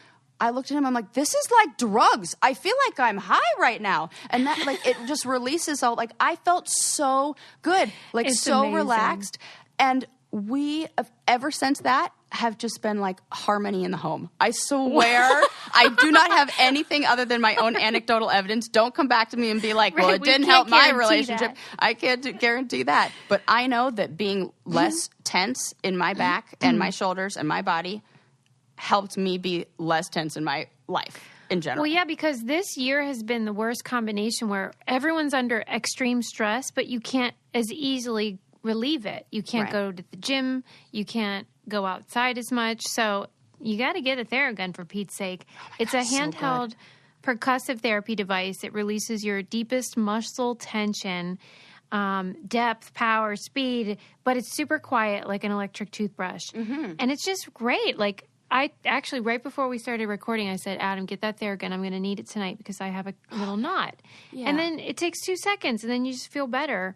I looked at him, I'm like, this is like drugs. I feel like I'm high right now. And that like, it just releases all, like I felt so good, like it's so amazing. Relaxed. And we, ever since that, have just been like harmony in the home. I swear I do not have anything other than my own anecdotal evidence. Don't come back to me and be like, well, it didn't help my relationship. I can't guarantee that. But I know that being less tense in my back and my shoulders and my body helped me be less tense in my life in general. Well, yeah, because this year has been the worst combination where everyone's under extreme stress, but you can't as easily relieve it. You can't go to the gym. You can't go outside as much. So you got to get a Theragun for Pete's sake. It's a handheld percussive therapy device. It releases your deepest muscle tension, depth, power, speed, but it's super quiet like an electric toothbrush. Mm-hmm. And it's just great. Like I actually, right before we started recording, I said, Adam, get that Theragun. I'm going to need it tonight because I have a little knot. Yeah. And then it takes 2 seconds and then you just feel better.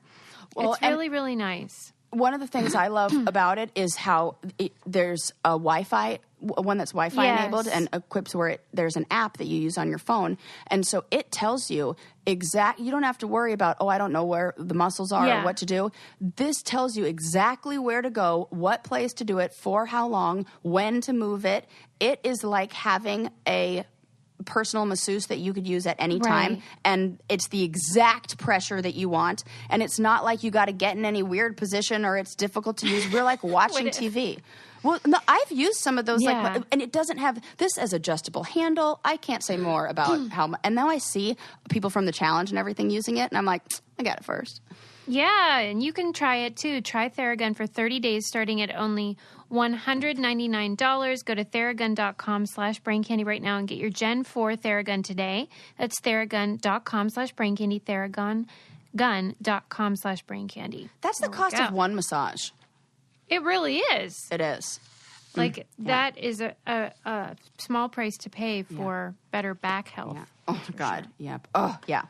Well, it's really, really nice. One of the things I love about it is how there's a Wi-Fi, one that's Wi-Fi enabled and equipped where there's an app that you use on your phone. And so it tells you you don't have to worry about, I don't know where the muscles are or what to do. This tells you exactly where to go, what place to do it, for how long, when to move it. It is like having a personal masseuse that you could use at any time, and it's the exact pressure that you want, and it's not like you got to get in any weird position or it's difficult to use. We're like watching TV. Well, no, I've used some of those, and it doesn't have this as adjustable handle. I can't say more about how much. And now I see people from the challenge and everything using it, and I'm like, I got it first. Yeah, and you can try it too. Try Theragun for 30 days starting at only $199. Go to Theragun.com/braincandy right now and get your Gen 4 Theragun today. That's Theragun.com/braincandy, Theragun.com/braincandy. That's the cost of one massage. It really is. It is. Like, that is a small price to pay for better back health. Yeah. Oh, God. Sure. Yep. Oh, yeah.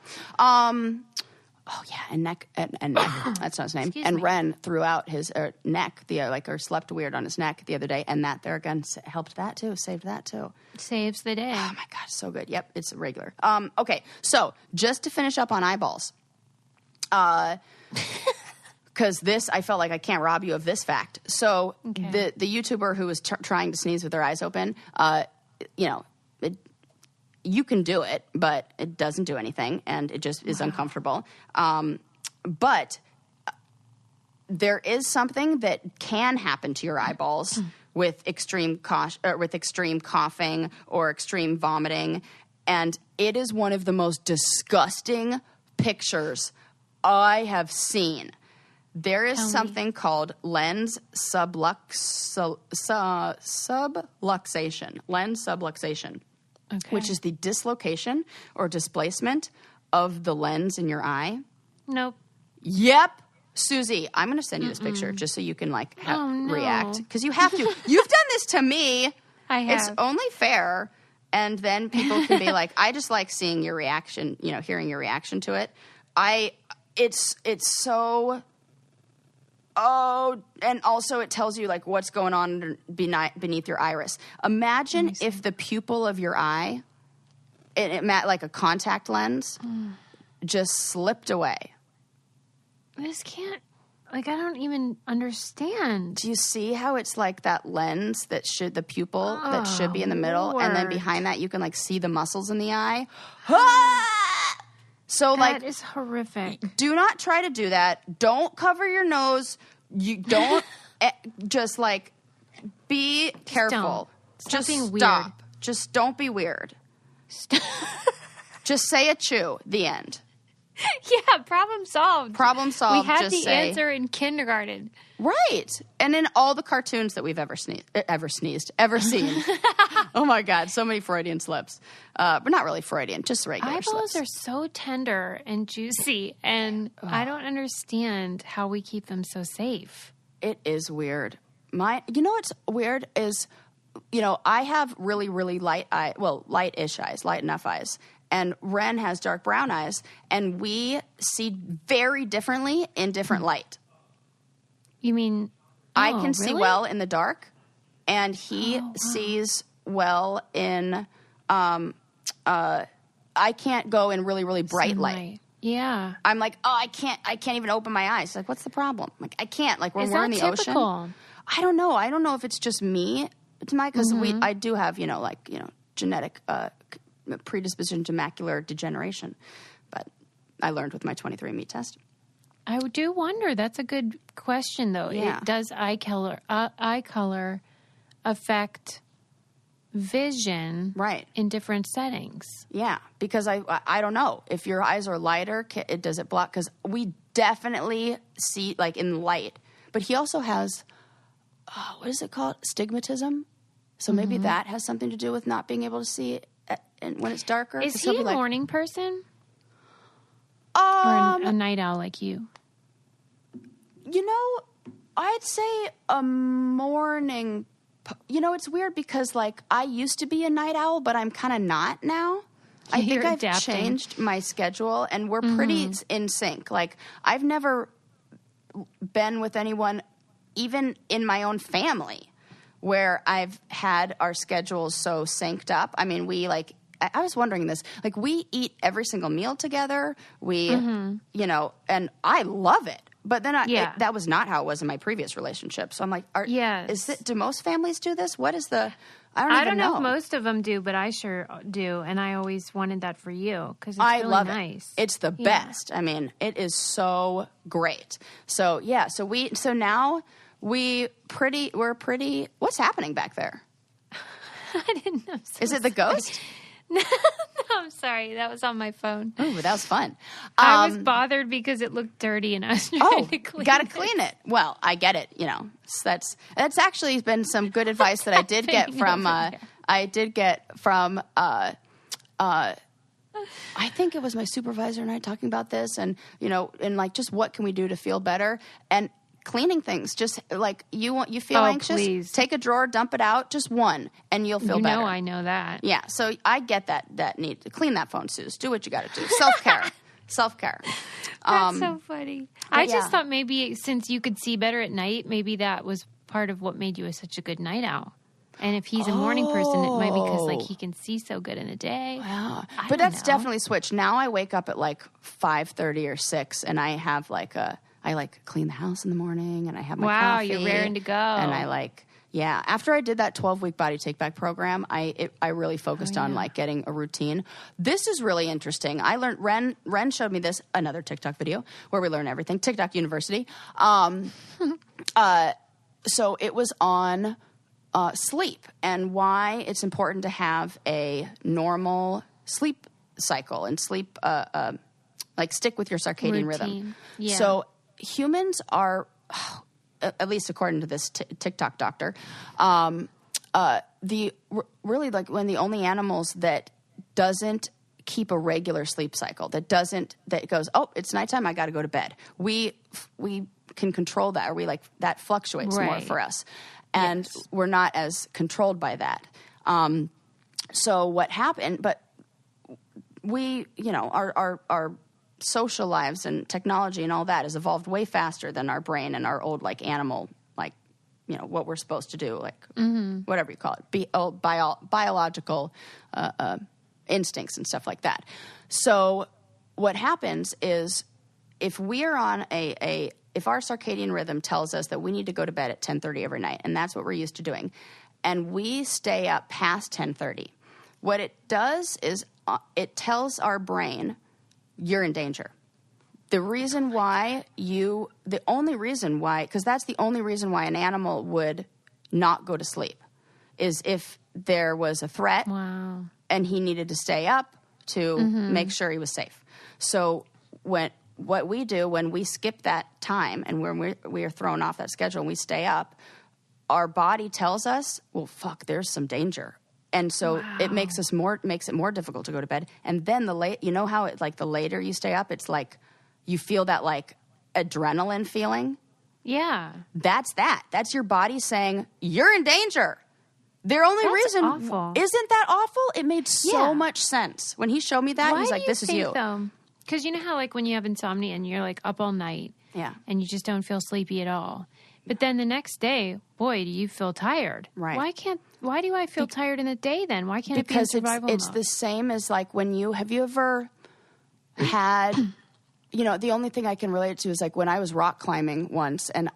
And neck, and neck. That's not his name. Excuse me. Ren threw out his neck, or slept weird on his neck the other day, and that Theragun helped that too, saved that too. Saves the day. Oh my God, so good. Yep, it's regular. Okay, so just to finish up on eyeballs, because this, I felt like I can't rob you of this fact. So the YouTuber who was trying to sneeze with their eyes open, you can do it, but it doesn't do anything, and it just is uncomfortable. But there is something that can happen to your eyeballs with extreme coughing or extreme vomiting, and it is one of the most disgusting pictures I have seen. There is something called lens subluxation. Lens subluxation. Okay. Which is the dislocation or displacement of the lens in your eye. Nope. Yep. Susie, I'm going to send you this picture just so you can react. Because you have to. You've done this to me. I have. It's only fair. And then people can be like, I just like seeing your reaction, hearing your reaction to it. It's so... Oh, and also it tells you what's going on beneath your iris. Imagine if the pupil of your eye, like a contact lens, just slipped away. This can't, I don't even understand. Do you see how it's like that lens the pupil that should be in the middle, Lord. And then behind that you can see the muscles in the eye? So that is horrific. Do not try to do that. Don't cover your nose. You don't just be careful. Stop being weird. Stop. Just don't be weird. Just say a chew. The end. Yeah, problem solved. Problem solved. We had just the answer in kindergarten. Right. And in all the cartoons that we've ever seen. Oh, my God. So many Freudian slips. But not really Freudian, just regular Eyeballs slips. are so tender and juicy, and I don't understand how we keep them so safe. It is weird. You know what's weird is, I have really, really light-ish eyes, light enough eyes. And Ren has dark brown eyes, and we see very differently in different light. You mean... I can see well in the dark, and he sees well in... I can't go in really, really bright light. Yeah. I'm like, I can't even open my eyes. Like, what's the problem? Like, I can't. Like, when we're in the typical? ocean. I don't know. I don't know if it's just me. It's because I do have, genetic predisposition to macular degeneration. But I learned with my 23andMe test. I do wonder. That's a good question, though. Yeah. Does eye color affect vision in different settings? Yeah, because I don't know. If your eyes are lighter, does it block? Because we definitely see, like, in light. But he also has, what is it called? Stigmatism. So maybe that has something to do with not being able to see it when it's darker. Is he a morning person? Or a night owl like you? I'd say a morning. It's weird because, like, I used to be a night owl, but I'm kind of not now. I think I've changed my schedule, and we're pretty in sync. Like, I've never been with anyone, even in my own family, where I've had our schedules so synced up. I mean, I was wondering this. Like, we eat every single meal together. We, and I love it. But then that was not how it was in my previous relationship. So I'm like, do most families do this? What is I don't know if most of them do, but I sure do. And I always wanted that for you because it's really love nice. It's the best. I mean, it is so great. So yeah, so now we're pretty, what's happening back there? I didn't know. Is it the ghost? No, I'm sorry. That was on my phone. Oh, that was fun. I was bothered because it looked dirty and I was trying to clean it. Gotta clean it. Well, I get it. So that's actually been some good advice that I did get from, I think it was my supervisor and I talking about this and, and like, just what can we do to feel better? And cleaning things, just like you feel anxious, please. Take a drawer, dump it out, just one, and you'll feel better. I know that. Yeah, so I get that need to clean that phone, Suze. Do what you got to do. Self-care. That's so funny. I just thought maybe since you could see better at night, maybe that was part of what made you such a good night owl. And if he's a morning person, it might be because like he can see so good in the day. Wow. But that's definitely switched. Now I wake up at like 5:30 or 6, and I have like I clean the house in the morning, and I have my coffee. Wow, you're raring to go. And after I did that 12-week body take-back program, I really focused on like getting a routine. This is really interesting. I learned, Ren showed me this, another TikTok video where we learn everything, TikTok University. So it was on sleep and why it's important to have a normal sleep cycle and sleep, stick with your circadian rhythm. Yeah. So humans are, at least according to this TikTok doctor, really like one of the only animals that doesn't keep a regular sleep cycle, that goes, oh, it's nighttime, I got to go to bed. We can control that, or that fluctuates more for us. And we're not as controlled by that. So what happened, but we, our social lives and technology and all that has evolved way faster than our brain and our old animal, what we're supposed to do, whatever you call it, biological instincts and stuff like that. So what happens is if we are on if our circadian rhythm tells us that we need to go to bed at 10:30 every night, and that's what we're used to doing, and we stay up past 10:30, what it does is it tells our brain, you're in danger. The only reason why, because that's the only reason why an animal would not go to sleep, is if there was a threat and he needed to stay up to make sure he was safe. So what we do when we skip that time and when we are thrown off that schedule and we stay up, our body tells us, well, fuck, there's some danger. And so it makes it more difficult to go to bed. And then you know how it, like, the later you stay up, it's like you feel that, like, adrenaline feeling. Yeah. That's your body saying you're in danger. Their only reason awful. Isn't that awful? It made so much sense when he showed me that. He's like, "This is you." Because you know how, like, when you have insomnia and you're like up all night, and you just don't feel sleepy at all. But then the next day, boy, do you feel tired. Right. Why do I feel tired in the day then? Why can't it be in survival mode? It's the same as, like, have you ever had, the only thing I can relate it to is, like, when I was rock climbing once and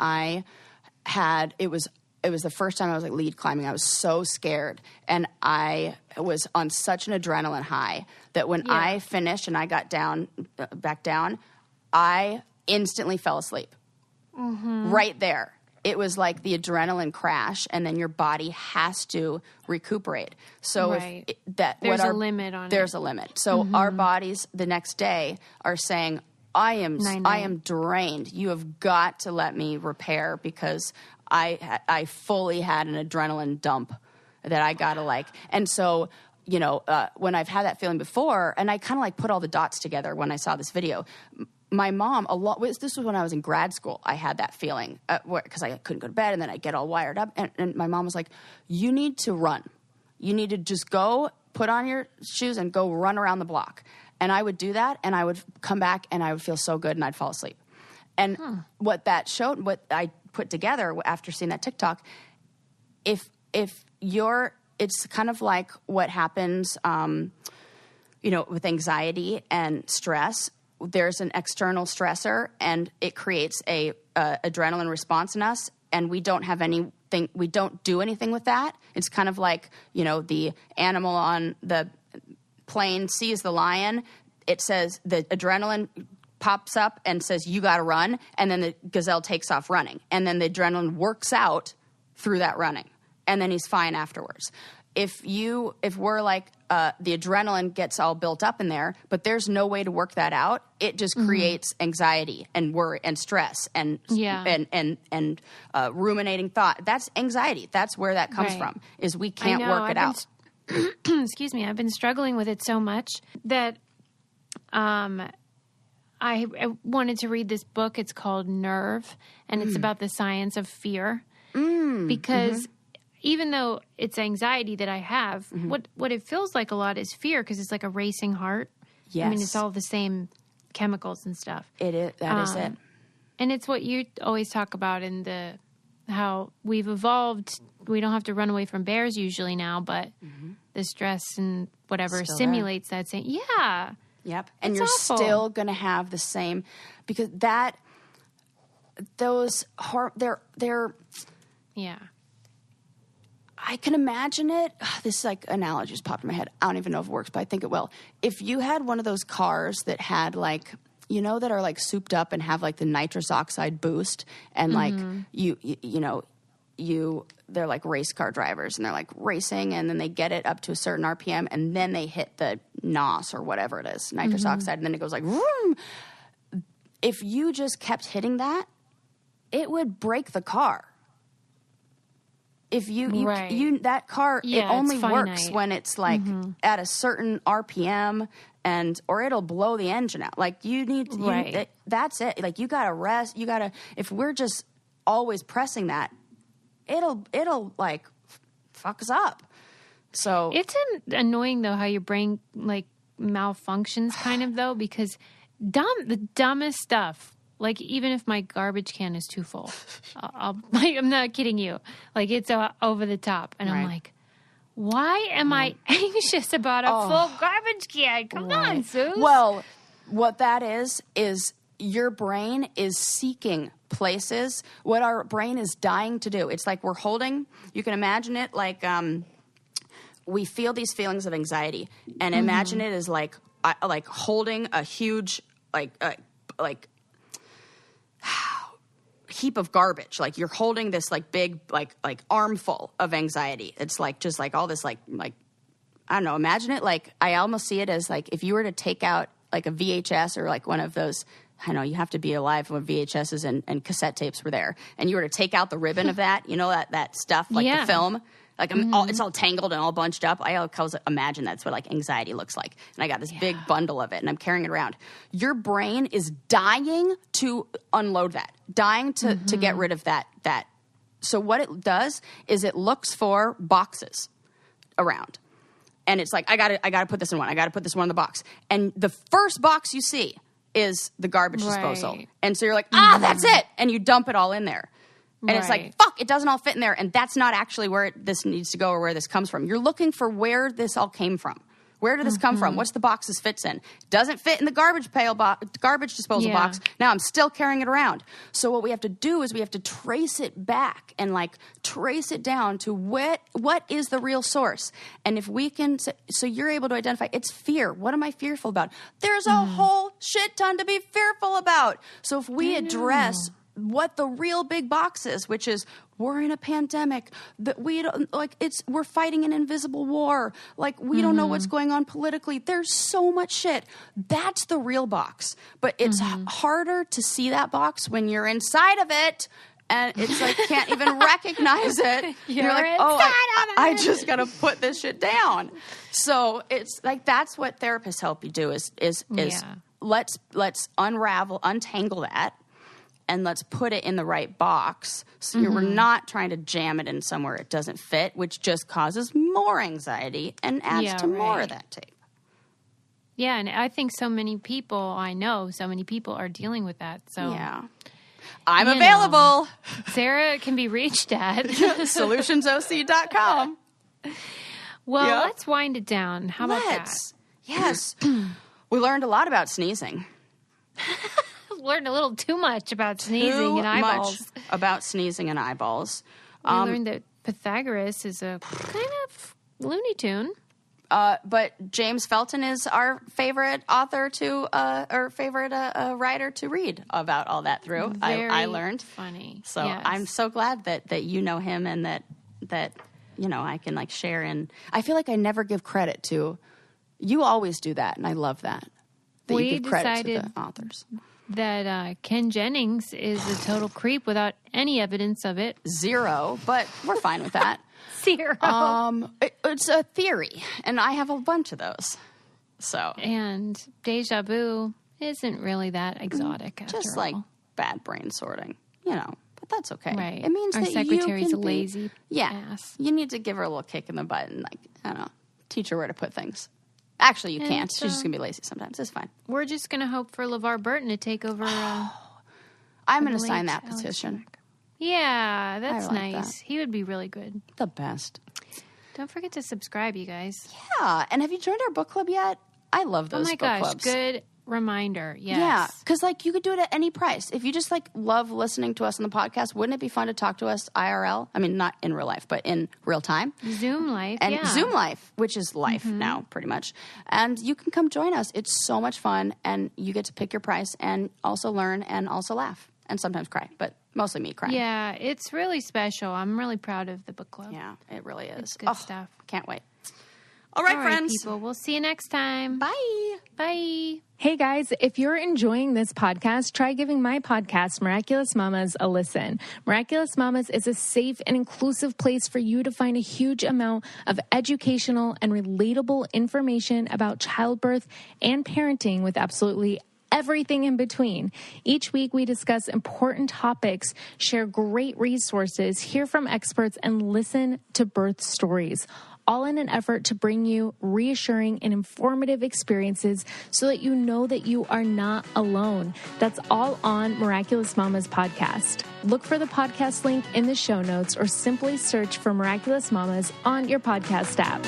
it was the first time I was, like, lead climbing. I was so scared. And I was on such an adrenaline high that when I finished and I got back down, I instantly fell asleep. Mm-hmm. Right there. It was like the adrenaline crash, and then your body has to recuperate. So there's a limit on it. There's a limit. So our bodies the next day are saying, I am drained. You have got to let me repair because I fully had an adrenaline dump that I got to, like. And so, when I've had that feeling before, and I kind of, like, put all the dots together when I saw this video. My mom, this was when I was in grad school, I had that feeling because I couldn't go to bed, and then I'd get all wired up. And my mom was like, you need to run. You need to just go put on your shoes and go run around the block. And I would do that, and I would come back, and I would feel so good, and I'd fall asleep. And what that showed, what I put together after seeing that TikTok, it's kind of like what happens, with anxiety and stress. There's an external stressor, and it creates a adrenaline response in us, and we don't do anything with that. It's kind of like, the animal on the plane sees the lion. It says the adrenaline pops up and says, you got to run, and then the gazelle takes off running, and then the adrenaline works out through that running, and then he's fine afterwards. If we're like, the adrenaline gets all built up in there, but there's no way to work that out, it just creates anxiety and worry and stress and ruminating thought. That's anxiety. That's where that comes from, is we can't work it out. Excuse me. I've been struggling with it so much that I wanted to read this book. It's called Nerve, and it's about the science of fear. Because even though it's anxiety that I have, what it feels like a lot is fear, because it's like a racing heart. Yes. I mean, it's all the same chemicals and stuff. It is. That is it. And it's what you always talk about in how we've evolved. We don't have to run away from bears usually now, but the stress and whatever still simulates that same. Yeah. Yep. And you're still going to have the same, because they're yeah. I can imagine it. This, like, analogy just popped in my head. I don't even know if it works, but I think it will. If you had one of those cars that had, like, that are, like, souped up and have, like, the nitrous oxide boost, and like they're like race car drivers, and they're like racing, and then they get it up to a certain RPM, and then they hit the NOS or whatever it is, nitrous oxide, and then it goes like vroom. If you just kept hitting that, it would break the car. If you that car, it only works when it's like at a certain RPM, or it'll blow the engine out. Like, that's it. Like, you gotta rest. If we're just always pressing that, it'll like fuck us up. So it's annoying though how your brain, like, malfunctions kind of, though, because the dumbest stuff. Like, even if my garbage can is too full, I'm not kidding you. Like, it's over the top. And I'm like, why am I anxious about a full garbage can? Come on, Sue. Well, what that is your brain is seeking places. What our brain is dying to do. It's like we're holding, you can imagine it like we feel these feelings of anxiety. And imagine it as like holding a huge, like heap of garbage. Like, you're holding this like big like armful of anxiety. It's like just like all this like I don't know, imagine it like, I almost see it as like if you were to take out like a VHS or like one of those, I know you have to be alive when VHSs and cassette tapes were there, and you were to take out the ribbon of that, that stuff, like the film, like it's all tangled and all bunched up. I always imagine that's what like anxiety looks like. And I got this big bundle of it, and I'm carrying it around. Your brain is dying to unload that, dying to get rid of that. So what it does is it looks for boxes around. And it's like, I gotta put this in one. I gotta put this one in the box. And the first box you see is the garbage disposal. And so you're like, that's it. And you dump it all in there. And it's like, fuck, it doesn't all fit in there. And that's not actually where this needs to go or where this comes from. You're looking for where this all came from. Where did this come from? What's the box this fits in? Doesn't fit in the garbage disposal box. Now I'm still carrying it around. So what we have to do is we have to trace it back and like trace it down to what is the real source. And if we can, so you're able to identify, it's fear. What am I fearful about? There's a whole shit ton to be fearful about. So if we address what the real big box is, which is we're in a pandemic, that we don't like, we're fighting an invisible war, like we don't know what's going on politically, there's so much shit. That's the real box. But it's harder to see that box when you're inside of it, and it's like can't even recognize it. You're like, I just gotta put this shit down. So it's like that's what therapists help you do is let's untangle that. And let's put it in the right box. So we're not trying to jam it in somewhere it doesn't fit, which just causes more anxiety and adds to more of that tape. Yeah, and I think so many people are dealing with that. So I'm available. Sarah can be reached at solutionsoc.com. Well, let's wind it down. How about that? Yes. We learned a lot about sneezing. Learned a little too much about sneezing and eyeballs. We learned that Pythagoras is a kind of Looney Tune. But James Felton is our favorite author writer to read about all that through. I learned. Funny. So I'm so glad that you know him and that I can like share. And I feel like I never give credit to. You always do that, and I love that. We you give credit decided to the authors. That Ken Jennings is a total creep without any evidence of it. Zero, but we're fine with that. Zero. It's a theory, and I have a bunch of those. So and Deja Vu isn't really that exotic. Just like bad brain sorting, but that's okay. Right. It means our that secretary's you a lazy ass. You need to give her a little kick in the butt and teach her where to put things. Actually, you can't. She's just going to be lazy sometimes. It's fine. We're just going to hope for LeVar Burton to take over. I'm going to sign that petition. Yeah, that's nice. He would be really good. The best. Don't forget to subscribe, you guys. Yeah. And have you joined our book club yet? I love those book clubs. Oh, my gosh. Good reminder. Yes. Yeah. Because, you could do it at any price. If you just, love listening to us on the podcast, wouldn't it be fun to talk to us IRL? I mean, not in real life, but in real time. Zoom life, and Zoom life, which is life now, pretty much. And you can come join us. It's so much fun, and you get to pick your price and also learn and also laugh and sometimes cry, but mostly me crying. Yeah, it's really special. I'm really proud of the book club. Yeah, it really is. It's good stuff. Can't wait. All right, friends. People. We'll see you next time. Bye. Bye. Hey guys, if you're enjoying this podcast, try giving my podcast, Miraculous Mamas, a listen. Miraculous Mamas is a safe and inclusive place for you to find a huge amount of educational and relatable information about childbirth and parenting with absolutely everything in between. Each week we discuss important topics, share great resources, hear from experts, and listen to birth stories, all in an effort to bring you reassuring and informative experiences so that you know that you are not alone. That's all on Miraculous Mamas podcast. Look for the podcast link in the show notes or simply search for Miraculous Mamas on your podcast app.